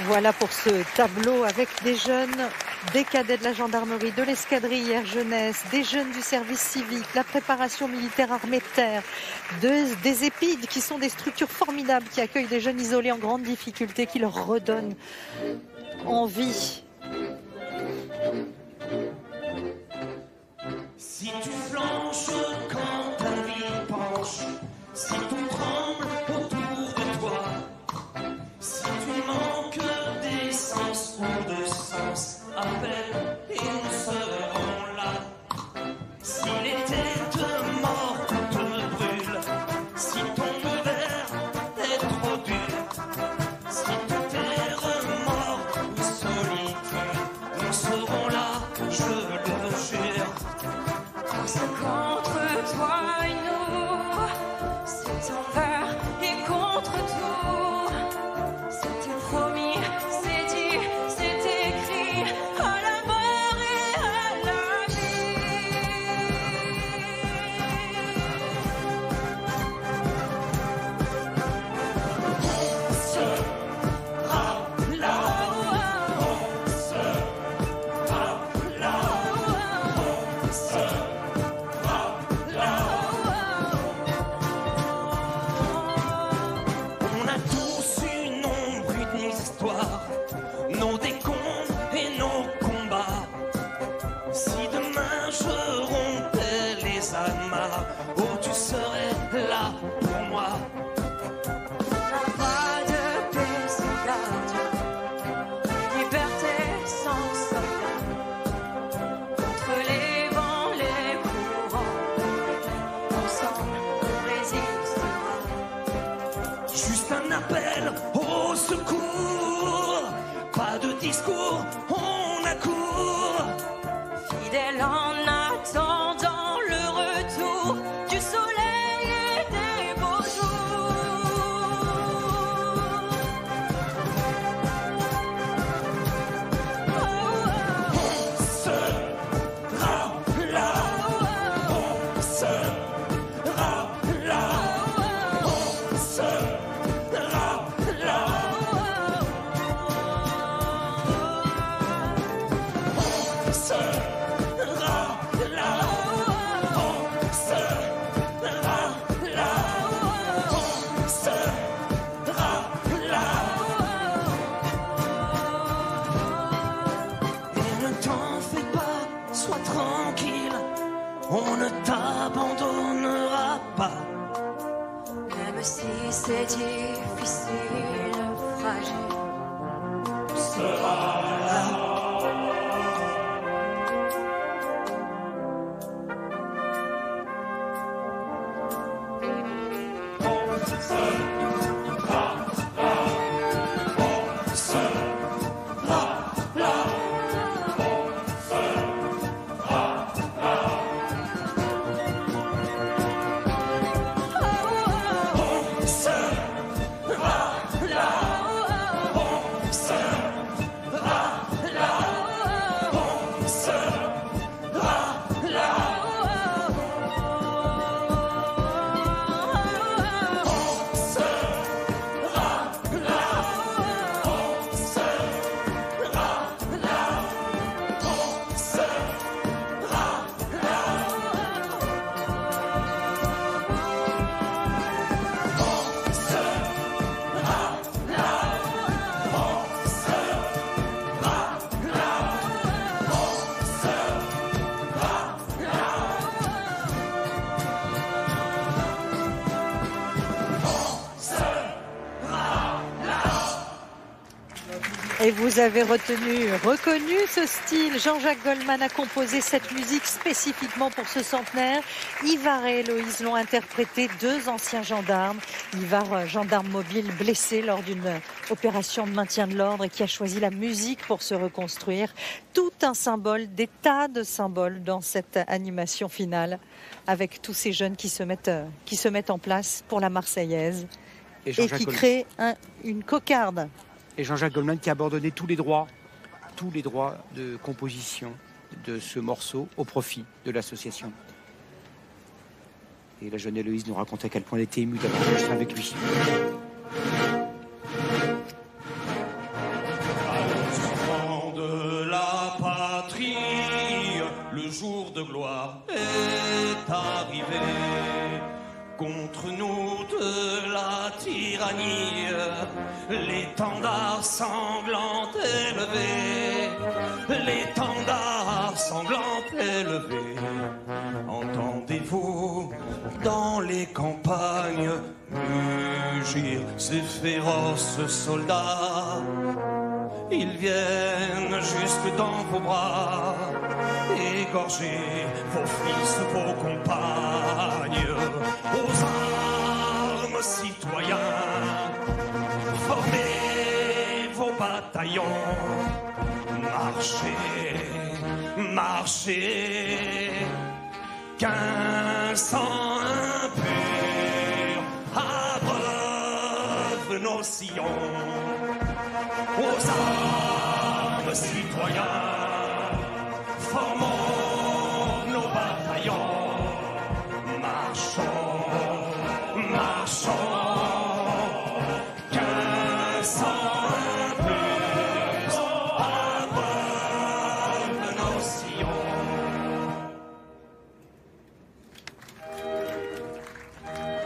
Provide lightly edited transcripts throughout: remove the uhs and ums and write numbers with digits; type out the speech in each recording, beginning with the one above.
Voilà pour ce tableau avec des jeunes, des cadets de la gendarmerie, de l'escadrille Air Jeunesse, des jeunes du service civique, la préparation militaire armée de terre, des EPID qui sont des structures formidables qui accueillent des jeunes isolés en grande difficulté, qui leur redonnent envie. Si tu flanches quand ta vie penche, si tout tremble autour de toi, si tu manques d'essence ou de sens, appelle et nous serons là. Si les têtes mortes te brûlent, si ton hiver est trop dur, si tout est remords ou solitude, nous serons là, je le jure. Parce qu'entre toi et nous, c'est envers et contre tout. C'était promis, c'est dit, c'est écrit, à la mort et à la vie. On sera là, on sera là, on sera là. On a tous une ombre, une histoire, nos décombres et nos combats. Si demain je rompais les amarres, oh tu serais là pour moi. Pas de paix sans gardien, liberté sans soldat. Contre les vents, les courants, ensemble on résistera. Juste un appel au secours, pas de discours, on accourt. Fidèle en attendant le retour du soleil et des beaux jours. On sera là, on sera là, on sera là, on sera là, on sera là, on sera là. Et ne t'en fais pas, sois tranquille, on ne t'abandonnera pas. Même si c'est difficile, fragile, On sera là. Et vous avez reconnu ce style. Jean-Jacques Goldman a composé cette musique spécifiquement pour ce centenaire. Ivar et Héloïse l'ont interprété, deux anciens gendarmes. Ivar, gendarme mobile blessé lors d'une opération de maintien de l'ordre et qui a choisi la musique pour se reconstruire. Tout un symbole, des tas de symboles dans cette animation finale avec tous ces jeunes qui se mettent en place pour la Marseillaise et qui créent une cocarde. Et Jean-Jacques Goldman qui a abandonné tous les droits de composition de ce morceau au profit de l'association. Et la jeune Héloïse nous racontait à quel point elle était émue d'avoir enregistré avec lui. gloire est arrivé. Contre nous de la tyrannie, l'étendard sanglant élevé, l'étendard sanglant élevé. Entendez-vous dans les campagnes mugir ces féroces soldats? Ils viennent jusque dans vos bras, égorger vos fils, vos compagnes. Aux armes, citoyens, formez vos bataillons. Marchez, marchez, qu'un sang impur abreuve nos sillons. Aux armes, citoyens, formons nos bataillons. Marchons, marchons, qu'un sang impur abreuve nos sillons.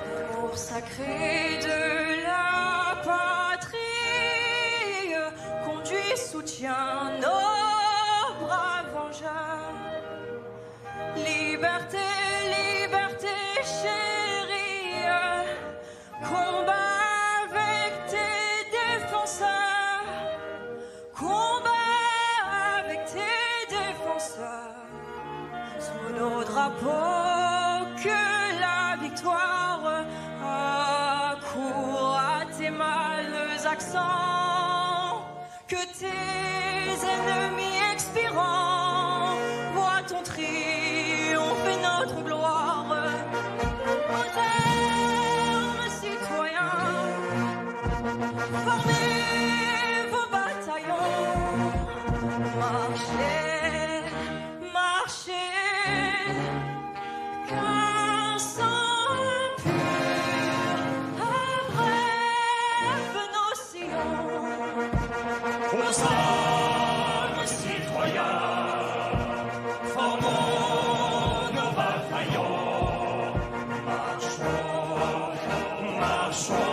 L'amour sacré de la patrie conduit, soutient nos braves engins. Liberté, liberté chérie, combat avec tes défenseurs, combat avec tes défenseurs. Sous nos drapeaux que la victoire accourt à tes mâles accents, que tes ennemis expirants voient ton triomphe et notre gloire. Aux armes, citoyens, formez vos bataillons. Marchez, marchez, qu'un sang impur abreuve nos sillons. Aux armes, citoyens, formons nos bataillons. Marchons, marchons,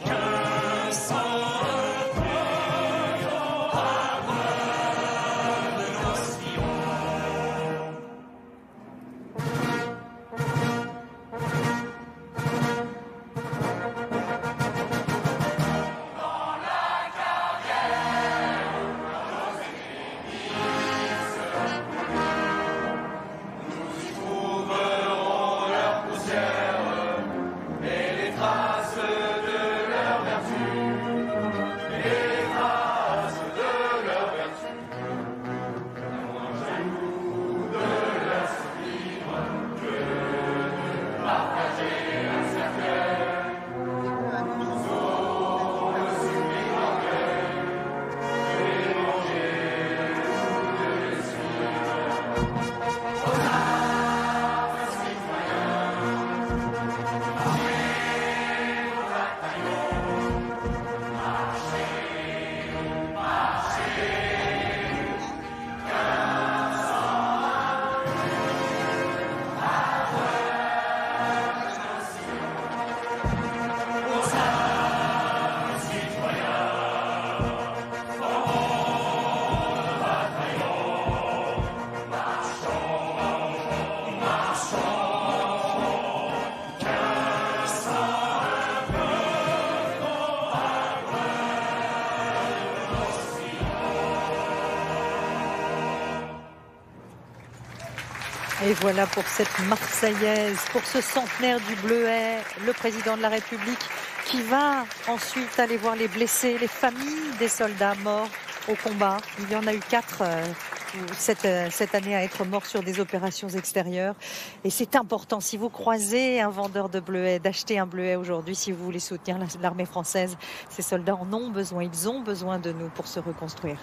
qu'un sang impur abreuve nos sillons. Et voilà pour cette Marseillaise, pour ce centenaire du Bleuet, le président de la République qui va ensuite aller voir les blessés, les familles des soldats morts au combat. Il y en a eu 4 cette année à être morts sur des opérations extérieures. Et c'est important, si vous croisez un vendeur de bleuets, d'acheter un bleuet aujourd'hui, si vous voulez soutenir l'armée française. Ces soldats en ont besoin, ils ont besoin de nous pour se reconstruire.